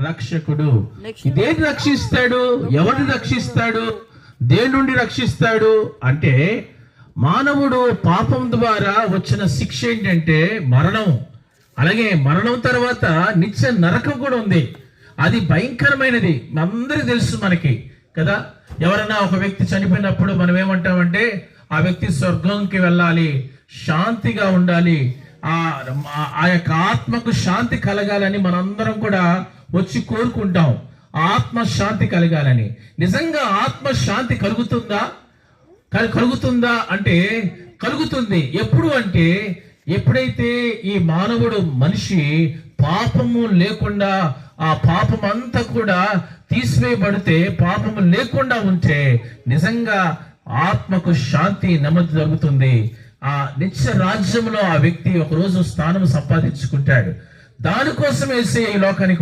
రక్షకుడు దేన్ని రక్షిస్తాడు? ఎవరిని రక్షిస్తాడు? దేని నుండి రక్షిస్తాడు అంటే, మానవుడు పాపం ద్వారా వచ్చిన శిక్ష ఏంటంటే మరణం. అలాగే మరణం తర్వాత నిత్య నరకం కూడా ఉంది. అది భయంకరమైనది, అందరికీ తెలుసు మనకి కదా. ఎవరైనా ఒక వ్యక్తి చనిపోయినప్పుడు మనం ఏమంటామంటే, ఆ వ్యక్తి స్వర్గంకి వెళ్ళాలి, శాంతిగా ఉండాలి, ఆ యొక్క ఆత్మకు శాంతి కలగాలని మనందరం కూడా వచ్చి కోరుకుంటాం. ఆత్మ శాంతి కలగాలని. నిజంగా ఆత్మ శాంతి కలుగుతుందా అంటే కలుగుతుంది. ఎప్పుడు అంటే, ఎప్పుడైతే ఈ మానవుడు మనిషి పాపము లేకుండా, ఆ పాపం అంతా కూడా తీసివేయబడితే, పాపము లేకుండా ఉంటే నిజంగా ఆత్మకు శాంతి నెమ్మది జరుగుతుంది. ఆ నిత్య రాజ్యంలో ఆ వ్యక్తి ఒకరోజు స్థానం సంపాదించుకుంటాడు. దానికోసం యేసయ్య ఈ లోకానికి